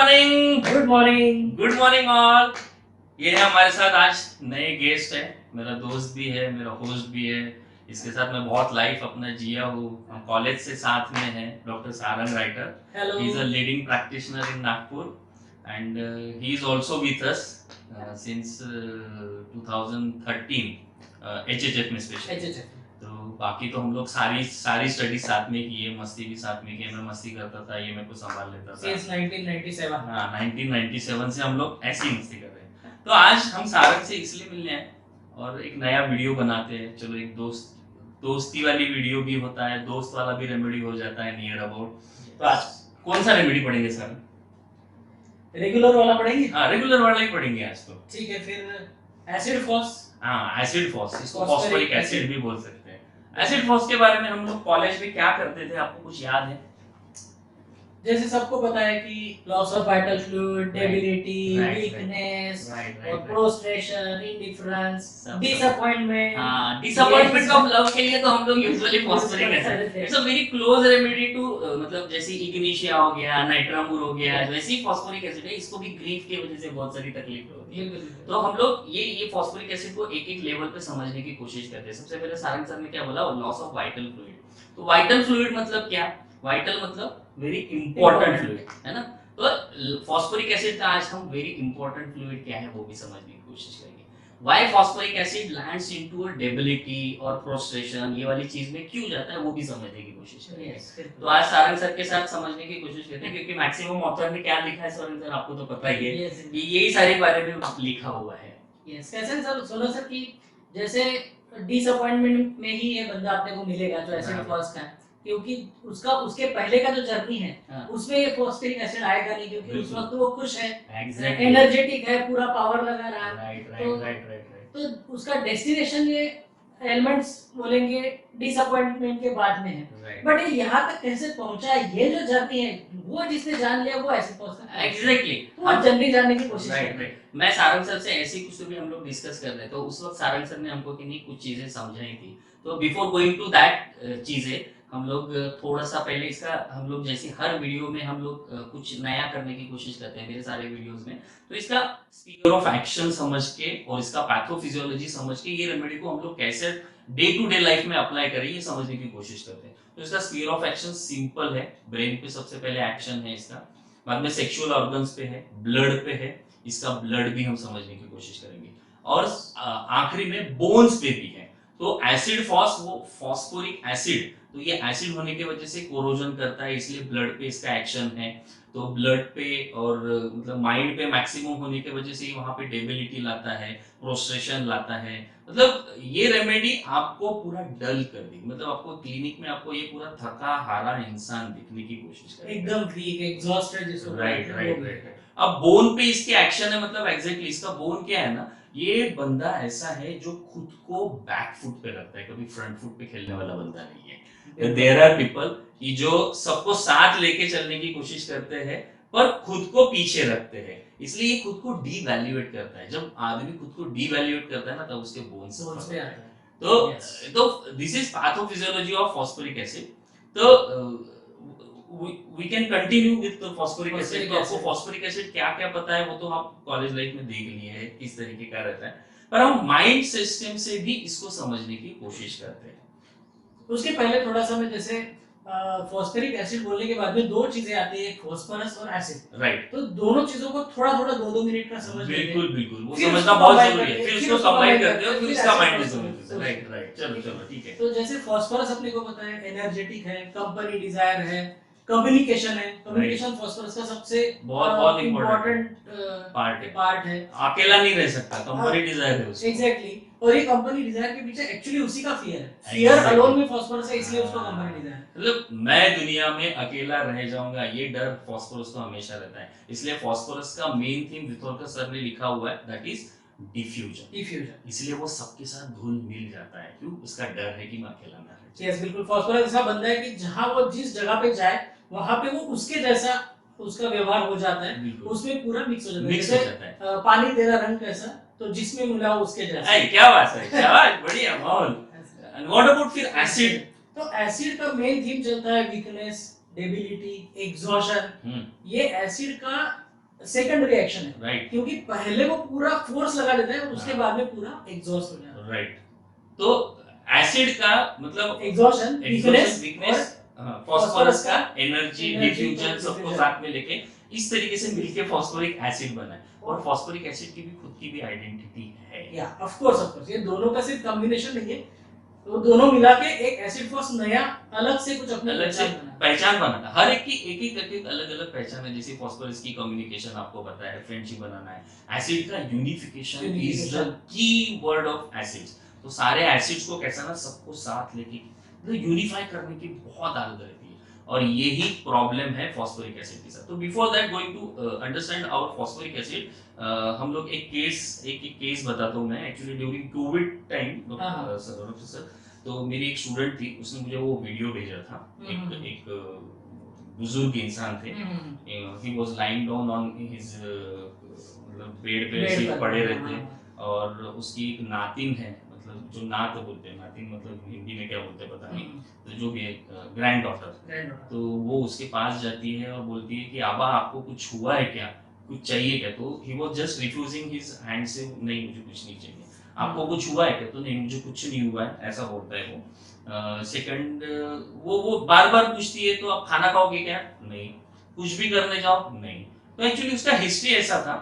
Morning. Good morning. Good morning all. ये है हमारे साथ आज नए गेस्ट है, मेरा दोस्त भी है, मेरा होस्ट भी है। इसके साथ मैं बहुत लाइफ अपना जिया हूँ, हम कॉलेज से साथ में हैं। Doctor Sarang writer, hello. He is a leading practitioner in Nagpur and he is also with us since 2013 एचएचएफ में स्पेशली। तो बाकी तो हम लोग सारी स्टडी साथ में की है, मस्ती भी साथ में की है। मैं मस्ती करता था, ये मेरे को संभाल लेता था। सिंस 1997। हाँ, 1997 से हम लोग ऐसी ही मस्ती कर रहे हैं। तो आज हम सारंग से इसलिए मिलने आए और एक नया वीडियो बनाते हैं। चलो, एक दोस्ती वाली वीडियो भी होता है, दोस्त वाला भी रेमेडी हो जाता है नियर अबाउट। तो आज कौन सा रेमेडी पढ़ेंगे सर? रेगुलर वाला पढ़ेंगे। हाँ, रेगुलर वाला ही पढ़ेंगे आज तो। ठीक है, फिर एसिड फॉस। हाँ, एसिड फॉस, इसको Phosphoric फॉस्फोरिक एसिड acid भी बोल सकते हैं। एसिड फॉस के बारे में हम लोग कॉलेज में क्या करते थे, आपको कुछ याद है? जैसे सबको पता है कि loss of vital fluid, debility, Right. Weakness Right. और प्रोस्ट्रेशन, इंडिफरेंस, डिसअपॉइंटमेंट। हाँ, डिसअपॉइंटमेंट ऑफ लव के लिए तो हम लोग usually phosphoric acid, it's a very close remedy to, मतलब जैसे इग्निशिया हो गया, नाइट्रामुर हो गया, वैसे ही फॉस्फोरिक एसिड है। इसको भी ग्रीफ की वजह से बहुत सारी तकलीफ होती है। तो हम लोग ये फॉस्फोरिक एसिड को एक एक लेवल पे समझने की कोशिश करते हैं। सबसे पहले सारंग सर ने क्या बोला, लॉस ऑफ वाइटल फ्लूइड। तो वाइटल फ्लूइड मतलब क्या? वाइटल मतलब वेरी इंपॉर्टेंट फ्लूइड, है ना? तो फॉस्फोरिक एसिड का आज हम वेरी इंपॉर्टेंट फ्लूइड क्या है वो भी समझने की कोशिश करेंगे। Why phosphoric acid lands into a debility और प्रोस्ट्रेशन, ये वाली चीज में क्यों जाता है वो भी समझने की कोशिश करेंगे। तो आज सारंग सर के साथ समझने की कोशिश करते हैं, क्योंकि मैक्सिमम ऑथर ने क्या लिखा है सारंग सर, आपको तो पता ही है कि यही सारे बारे में लिखा हुआ है। यस, कैसे सर सोलो सर की जैसे डिसअपॉइंटमेंट में ही ये बंदा अपने को मिलेगा जो एसिड फॉस का है, क्योंकि उसके पहले का जो जर्नी है उसमें ये फॉस्फोरिक एसिड आएगा नहीं, क्योंकि उस वक्त वो खुश है, एनर्जेटिक है, पूरा पावर लगा रहा है। तो उसका डेस्टिनेशन ये एलिमेंट्स बोलेंगे डिसअपॉइंटमेंट के बाद में है। बट ये यहाँ तक कैसे पहुंचा, ये जो जर्नी है वो जिसने जान लिया वो ऐसे पहुंचता है। एग्जैक्टली, वो जर्नी जानने की कोशिश कर रहे हैं। मैं सारंग सर से ऐसी कुछ भी हम लोग डिस्कस कर रहे थे, तो उस वक्त सारंग सर ने हमको कि नहीं कुछ चीजें समझाई थी। तो बिफोर गोइंग टू दैट चीजें, हम लोग थोड़ा सा पहले इसका, हम लोग जैसे हर वीडियो में हम लोग कुछ नया करने की कोशिश करते हैं मेरे सारे वीडियोस में। तो इसका स्पीयर ऑफ एक्शन समझ के और इसका पैथोफिजियोलॉजी समझ के ये रेमेडी को हम लोग कैसे डे टू डे लाइफ में अप्लाई करें ये समझने की कोशिश करते हैं। तो इसका स्पीयर ऑफ एक्शन सिंपल है, ब्रेन पे सबसे पहले एक्शन है इसका, बाद में सेक्सुअल ऑर्गन्स पे है, ब्लड पे है, इसका ब्लड भी हम समझने की कोशिश करेंगे, और आखिरी में बोन्स पे भी है। तो एसिड फॉस, वो फॉस्फोरिक एसिड, तो ये एसिड होने की वजह से कोरोजन करता है, इसलिए ब्लड पे इसका एक्शन है। तो ब्लड पे और मतलब माइंड पे मैक्सिमम होने की वजह से वहां पे डेबिलिटी लाता है, प्रोस्ट्रेशन लाता है। मतलब ये रेमेडी आपको पूरा डल कर देगी, मतलब आपको क्लिनिक में आपको ये पूरा थका हारा इंसान दिखने की कोशिश करेगा, एकदम वीक, एग्जॉस्टेड जिसको राइट। अब बोन पे इसके एक्शन है, मतलब एग्जैक्टली इसका बोन क्या है ना, ये बंदा ऐसा है जो खुद को बैक फुट पे रखता है, कभी फ्रंट फुट पे खेलने वाला बंदा नहीं है। देयर आर पीपल कि जो सबको साथ लेके चलने की कोशिश करते हैं पर खुद को पीछे रखते हैं, इसलिए ये खुद को डीवैल्यूएट करता है। जब आदमी खुद को डीवैल्यूएट करता है ना, तब उसके बोन्स पे आता है। तो this is pathophysiology of phosphoric acid. तो we can continue with the phosphoric acid। तो आपको phosphoric acid क्या क्या पता है वो तो आप कॉलेज लाइफ में देख लिए हैं किस तरीके का रहता है, पर हम माइंड सिस्टम से भी इसको समझने की कोशिश करते हैं। उसके पहले थोड़ा सा मैं जैसे फॉस्फोरिक एसिड बोलने के बाद में दो चीजें आती है, फॉस्फोरस और एसिड, राइट। तो दोनों चीजों को थोड़ा थोड़ा 2-2 मिनट का समझ लेते हैं। बिल्कुल वो समझना बहुत जरूरी है, फिर उसको कंबाइन करते हो, फिर उसका माइंड समझते हो। राइट, चलो ठीक है। तो जैसे फॉस्फोरस अपने को पता है एनर्जेटिक है, कंपनी डिजायर है, कम्युनिकेशन है। कम्युनिकेशन फॉस्फोरस का सबसे बहुत इम्पोर्टेंट पार्ट है। अकेला नहीं रह सकता, कंपनी डिजायर है उसको। एग्जैक्टली, और ये कंपनी डिजायर के पीछे एक्चुअली उसी का फियर है। फियर अलोन में फॉस्फोरस है, इसलिए उसको कंपनी डिजायर। मतलब मैं दुनिया में अकेला रह जाऊंगा, ये डर फॉस्फोरस को हमेशा रहता है। इसलिए फॉस्फोरस का मेन थीम विथोरकर सर ने लिखा हुआ है, दैट इज डिफ्यूजन। इसलिए वो सबके साथ घुल मिल जाता है, क्यों? उसका डर है कि मैं अकेला ना रह। यस, बिल्कुल। फॉस्फोरस ऐसा बंदा है कि जहां वो जिस जगह पे जाए वहां पे वो उसके जैसा उसका व्यवहार हो जाता है, उसमें पूरा मिक्स हो जाता है। पानी तेरा रंग कैसा, तो जिसमें मिला उसके जैसा। क्या बात है, क्या बात, बढ़िया माहौल। एंड व्हाट अबाउट फिर एसिड? तो एसिड का मेन थीम चलता है वीकनेस, डेबिलिटी, एग्जॉशन। ये एसिड का सेकंड रिएक्शन है, राइट क्योंकि पहले वो पूरा फोर्स लगा देता है, उसके बाद में पूरा एग्जॉस्ट हो जाता है। राइट। तो एसिड का मतलब एग्जॉशन, वीकनेस, फास्फोरस का एनर्जी energy, डिफ्यूजन सबको diffusion। साथ में लेके इस तरीके से मिलके फास्फोरिक एसिड बना है। और फास्फोरिक एसिड की भी खुद की भी आइडेंटिटी है। या ऑफ कोर्स ये दोनों का सिर्फ कॉम्बिनेशन नहीं है, तो दोनों मिला के एक एसिड फॉस नया अलग से कुछ अपनी अलग से पहचान बना। पहचान बनाना, हर एक की एक करके अलग अलग पहचान है। जैसे फास्फोरस की कम्युनिकेशन आपको पता है, फ्रेंडशिप बनाना है। एसिड का unification is the key word of acids. तो सारे एसिड्स को कैसा ना सबको साथ लेके यूनिफाई करने की बहुत आदत रहती है, और यही प्रॉब्लम है फास्फोरिक एसिड के साथ। तो before that going to understand our phosphoric acid, हम लोग एक केस बताता हूँ मैं। Actually during COVID time sir, तो मेरी एक स्टूडेंट थी, उसने मुझे वो वीडियो भेजा था। एक बुजुर्ग इंसान थे, he was lying down on his मतलब बेड पे ऐसे पड़े रहते हैं, और उसकी एक नातिन है, मतलब जो नात बोलते हैं, नातिन मतलब हिंदी में क्या बोलते हैं पता नहीं, तो जो भी है ग्रैंड डॉटर। तो वो उसके पास जाती है और बोलती है कि आबा आपको कुछ हुआ है क्या, कुछ चाहिए क्या? तो he was just refusing his hand से, नहीं मुझे कुछ नहीं चाहिए। आपको कुछ हुआ है क्या? तो नहीं मुझे कुछ नहीं हुआ है, ऐसा बोलता है वो। सेकंड, वो बार बार पूछती है तो आप खाना खाओगे क्या? नहीं। कुछ भी करने जाओ? नहीं। तो एक्चुअली उसका हिस्ट्री ऐसा था,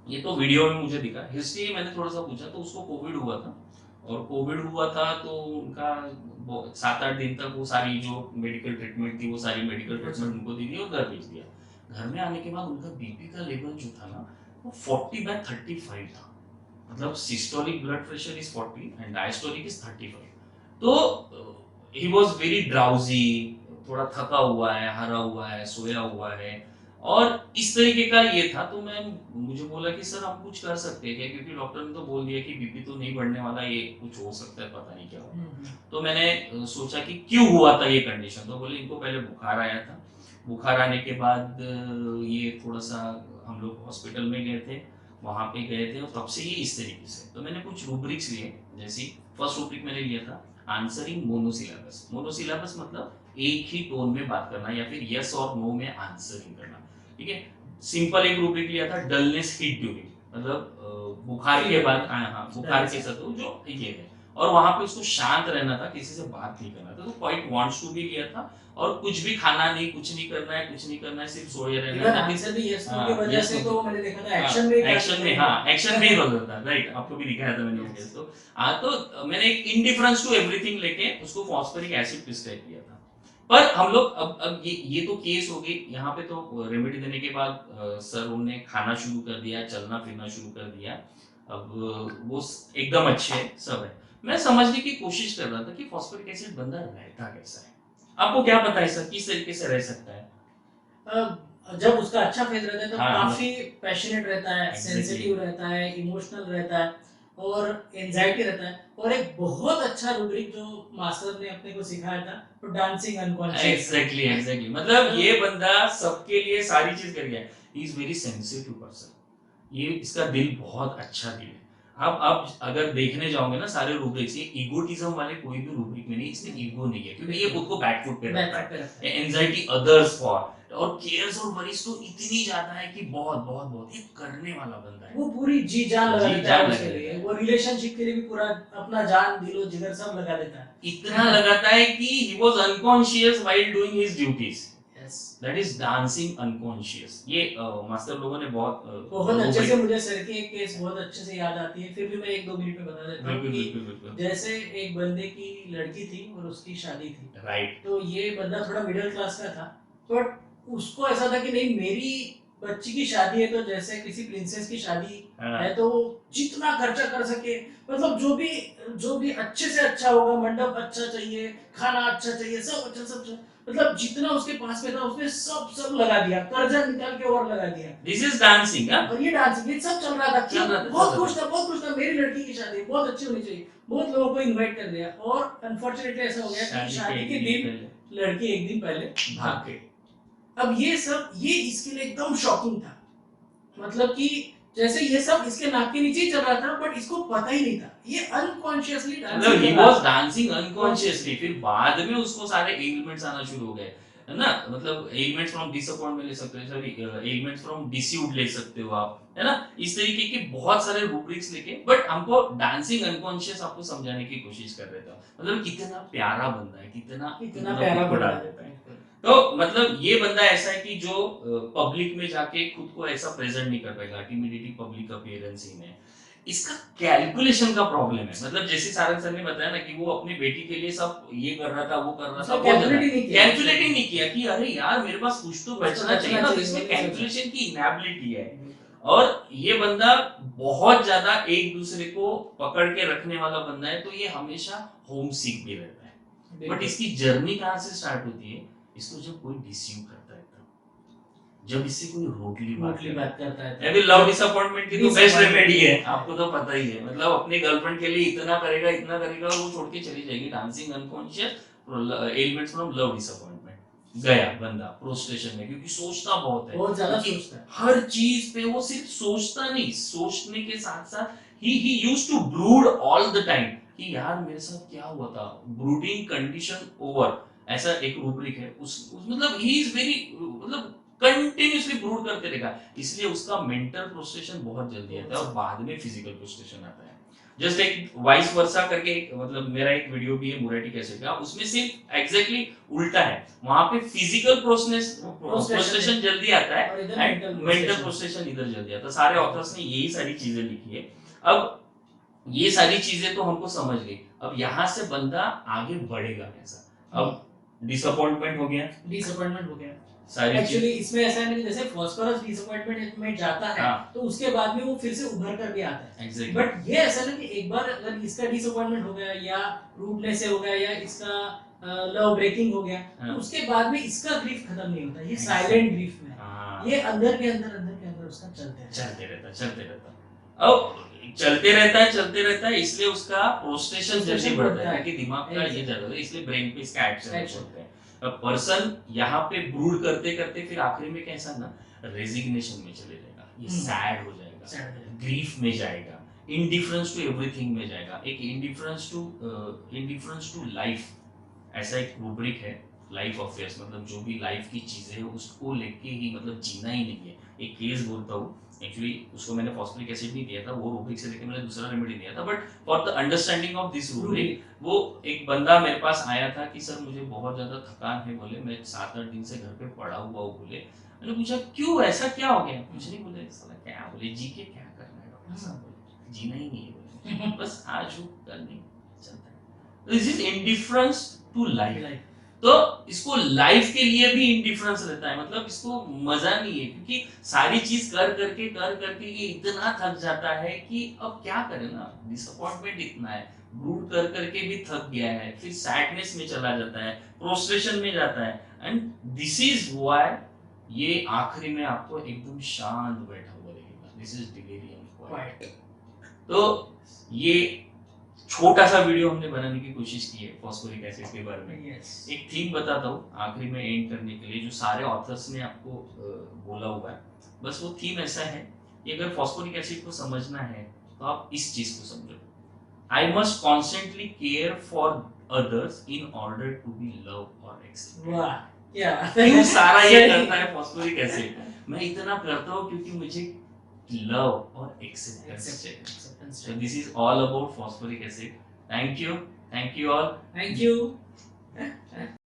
ये तो वीडियो में मुझे दिखा, हिस्ट्री मैंने थोड़ा सा पूछा तो उसको कोविड हुआ था, और कोविड हुआ था तो उनका 7-8 दिन तक वो सारी जो मेडिकल ट्रीटमेंट थी, वो सारी मेडिकल ट्रीटमेंट उनको दी थी और घर भेज दिया। घर में आने के बाद उनका बीपी का लेवल जो था ना, वो 40/35 था। मतलब systolic blood pressure is 40 and diastolic is 35। तो ही वाज वेरी ड्राउजी, थोड़ा थका हुआ है, हरा हुआ है, सोया हुआ है, और इस तरीके का ये था। तो मुझे बोला कि सर हम कुछ कर सकते हैं क्या, क्योंकि डॉक्टर ने तो बोल दिया कि बीपी तो नहीं बढ़ने वाला, ये कुछ हो सकता है, पता नहीं क्या होगा। तो मैंने सोचा कि क्यों हुआ था ये कंडीशन। तो बोले इनको पहले बुखार आया था, बुखार आने के बाद ये थोड़ा सा हम लोग हॉस्पिटल में गए थे, वहाँ पे गए थे, और तब से ये इस तरीके से। तो मैंने कुछ रूब्रिक्स लिए, जैसे फर्स्ट रूब्रिक मैंने लिया था आंसरिंग मोनोसिलेबस। मोनोसिलेबस मतलब एक ही टोन में बात करना, या फिर यस और नो में आंसरिंग करना, ठीक है। सिंपल एक रूब्रिक लिया था डलनेस हिट ड्यूरिंग, मतलब बुखार के बाद, हाँ बुखार के साथ जो ये है, और वहां पे उसको शांत रहना था, किसी से बात नहीं करना था। तो क्वाइट वांट्स टू भी लिया था, और कुछ भी खाना नहीं, कुछ नहीं करना है, कुछ नहीं करना है, सिर्फ सोए रहना है। आंसर भी यस नो की वजह से तो मैंने देखा था एक्शन में एक्शन में ही बदल था, राइट, आपको भी दिखाया था मैंने yes. तो मैंने एक इनडिफरेंस टू एवरीथिंग लेके उसको फास्फोरिक एसिड प्रिस्क्राइब किया था। पर हम लोग अब ये तो केस हो गई। यहाँ पे तो रेमेडी देने के बाद सर उन्होंने खाना शुरू कर दिया, चलना फिरना शुरू कर दिया, अब वो एकदम अच्छे सब है। मैं समझने की कोशिश कर रहा था कि फास्फोरिक एसिड बंदा रहता कैसा है, आपको क्या पता है सर, किस तरीके से रह सकता है? जब उसका अच्छा फेज रहता है तो हाँ, काफी पैशनेट रहता है, सेंसिटिव रहता है, इमोशनल रहता है, और एंजाइटी रहता है। और एक बहुत अच्छा रूब्रिक जो मास्टर ने अपने को सिखाया था, तो डांसिंग अनकॉन्शियस। एग्जैक्टली मतलब ये बंदा सबके लिए सारी चीज कर गया। He is very sensitive person, ये इसका दिल बहुत अच्छा दिल है। आप अगर देखने जाओगे ना सारे रूब्रिक्स, ये ईगोटिज्म वाले कोई भी रूब्रिक में नहीं, इसमें ईगो नहीं है, क्योंकि ये खुद को बैक फुट पे रखता है। एंजाइटी अदर्स फॉर, और केयर्स और वरीज तो इतनी ज्यादा है कि बहुत बहुत बहुत, ये करने वाला बंदा है, वो पूरी जी जान लगा देता है उसके लिए, वो रिलेशनशिप के लिए भी पूरा अपना जान दिलो जिगर सब लगा देता है। इतना लगाता है कि he was unconscious while doing his duties. Yes, that is dancing unconscious. ये मास्टर लोगों ने बहुत अच्छे से, मुझे सर की एक केस बहुत अच्छे से याद आती है, फिर भी मैं 1-2 मिनट में बता देता हूँ कि जैसे एक बंदे की लड़की थी और उसकी शादी थी, राइट। तो ये बंदा थोड़ा मिडिल क्लास का था, बट उसको ऐसा था कि नहीं मेरी बच्ची की शादी है तो जैसे किसी प्रिंसेस की शादी है तो जितना खर्चा कर सके, मतलब जो भी अच्छे से अच्छा होगा, मंडप अच्छा चाहिए, खाना अच्छा चाहिए, सब अच्छा सब, मतलब जितना उसके पास में था उसने सब लगा दिया, कर्जा निकाल के और लगा दिया। दिस इज डांसिंग, और ये डांसिंग ये सब चल रहा था, बहुत खुश था, मेरी लड़की की शादी बहुत अच्छी होनी चाहिए, बहुत लोगों को इनवाइट कर दिया। और अनफॉर्चुनेटली ऐसा हो गया कि शादी के दिन लड़की एक दिन पहले भाग गई। अब ये इसके लिए एकदम शॉकिंग था, मतलब कि जैसे ये सब इसके नाक के नीचे ही चल रहा था, बट इसको पता ही नहीं था, ये unconsciously dancing, he was dancing unconsciously. फिर बाद में उसको सारे एलिमेंट्स आना शुरू हो गए, है ना, मतलब एलिमेंट्स फ्रॉम डिसअपॉइंटमेंट ले सकते हो, सॉरी एलिमेंट्स फ्रॉम डिस्यूड ले सकते हो आप, है ना, इस तरीके के बहुत सारे रूब्रिक्स लेके, बट हमको डांसिंग अनकॉन्शियस आपको समझाने की कोशिश कर रहे थे, मतलब कितना प्यारा बंदा है, कितना कितना प्यारा खुद को बंदा डाल है। देता है। तो मतलब ये बंदा ऐसा है कि जो पब्लिक में जाके खुद को ऐसा प्रेजेंट नहीं कर पाएगा, टिमिडिटी, पब्लिक अपीयरेंस ही में इसका कैलकुलेशन का प्रॉब्लम है, मतलब जैसे सारंग सर ने बताया ना कि वो अपनी बेटी के लिए सब ये कर रहा था, वो कर रहा था, कैलकुलेट ही नहीं किया कि अरे यार मेरे पास कुछ तो बचना चाहिए ना, तो इसमें कैलकुलेशन की इनएबिलिटी है। और ये बंदा बहुत ज्यादा एक दूसरे को पकड़ के रखने वाला बंदा है, तो ये हमेशा होम सिक भी रहता है। बट इसकी जर्नी कहाँ से स्टार्ट होती है, इसको जब कोई डिसीव करता है तब, जब इससे कोई रूडली बात करता है। अभी लव डिसअपॉइंटमेंट की तो बेस्ट रेमेडी है, आपको तो पता ही है, मतलब अपनी गर्लफ्रेंड के लिए इतना करेगा और वो छोड़ के चली जाएगी, dancing unconscious elements from love disappointment, गया बंदा प्रोस्टेशन में, क्योंकि सोचता बहुत ज्यादा सोचता है हर चीज पे, वो सिर्फ सोचता नहीं, सोचने के साथ साथ ही used to brood all the time कि यार मेरे साथ क्या हुआ था, ब्रूडिंग कंडीशन ओवर, ऐसा एक रूब्रिक है उस मतलब ही इज वेरी, मतलब कंटिन्यूअसली ब्रूड करते रहेगा, इसलिए उसका मेंटल फ्रस्ट्रेशन बहुत जल्दी आता है और बाद में फिजिकल फ्रस्ट्रेशन आता है। जस्ट एक वाइस वर्सा करके एक, मतलब मेरा एक वीडियो भी है मुराटी कैसे का, उसमें सिर्फ एग्जैक्टली उल्टा है, वहां पे फिजिकल फ्रस्ट्रेशन जल्दी आता है एंड मेंटल फ्रस्ट्रेशन इधर जल्दी आता है। सारे ऑथर्स ने यही सारी चीजें लिखी है। अब ये सारी चीजें तो हमको समझ गई, अब यहाँ से बंदा आगे बढ़ेगा कैसा, अब डिसअपॉइंटमेंट हो गया सारी एक्चुअली इसमें ऐसा है ना कि जैसे फॉस्फोरस डिसअपॉइंटमेंट में जाता है, हाँ। तो उसके बाद में वो फिर से उभर कर भी आता है। Exactly. बट ये ऐसा ना कि एक बार अगर इसका डिसअपॉइंटमेंट हो गया या रूडनेस से हो गया या इसका लव ब्रेकिंग हो गया, तो उसके बाद में इसका ग्रीफ खत्म नहीं होता, ये साइलेंट ग्रीफ में है। ये अंदर के अंदर उसका चलते रहता। अब चलते रहता है, इसलिए उसका प्रोस्टेशन जल्दी बढ़ता है, कि दिमाग का ये ज्यादा है, इसलिए ब्रेन पे इसका एक्शन होता है। पर्सन यहाँ पे ब्रूड करते करते फिर आखिरी में कैसा ना, रेजिग्नेशन में चले जाएगा, ये सैड हो जाएगा, ग्रीफ में जाएगा, इंडिफरेंस टू एवरीथिंग में जाएगा, एक इंडिफरेंस टू लाइफ, ऐसा एक रूब्रिक है लाइफ अफेयर्स, मतलब जो भी लाइफ की चीजें है उसको लेके ही, मतलब जीना ही नहीं है। एक केस बोलता हूँ, एक्चुअली उसको मैंने फॉस्फोरिक एसिड नहीं दिया था, वो रूब्रिक से लेके मैंने दूसरा रेमेडी दिया था, but for the understanding of this rubric, वो एक बंदा मेरे पास आया था कि सर मुझे बहुत ज्यादा थकान है, बोले मैं 7-8 दिन से घर पे पड़ा हुआ हूँ, बोले मैंने पूछा क्यों, ऐसा क्या हो गया, कुछ नहीं, बोले साला क्या, बोले जी के क्या करना है डॉक्टर साहब, बोले जीना ही नहीं है, बोले बस आज हूँ कल नहीं, चलता है। This is indifference to life, तो इसको लाइफ के लिए भी इंडिफरेंस रहता है, मतलब इसको मजा नहीं है, क्योंकि सारी चीज कर करके ये इतना थक जाता है कि अब क्या करे ना, डिसअपॉइंटमेंट इतना है, ब्रूड कर करके भी थक गया है, फिर सैडनेस में चला जाता है, प्रोस्ट्रेशन में जाता है, एंड दिस इज व्हाई ये आखिरी में आपको एकदम शांत बैठा हुआ रहेगा, दिस इज डिलीरियम क्वाइट। तो ये छोटा सा वीडियो हमने बनाने की कोशिश की है फॉस्फोरिक एसिड के बारे में। एक थीम बताता हूँ आखिरी में एंड करने के लिए, जो सारे ऑथर्स ने आपको बोला हुआ है, बस वो थीम ऐसा है कि अगर फॉस्फोरिक एसिड को समझना है तो आप इस चीज को समझो, I must constantly care for others in order to be love और एक्सेप्टेड। क्यों सारा ये करता है फॉस्फोरिक एसिड, मैं इतना करता हूँ क्योंकि मुझे love or acceptance. So this is all about phosphoric acid. Thank you all. Thank you.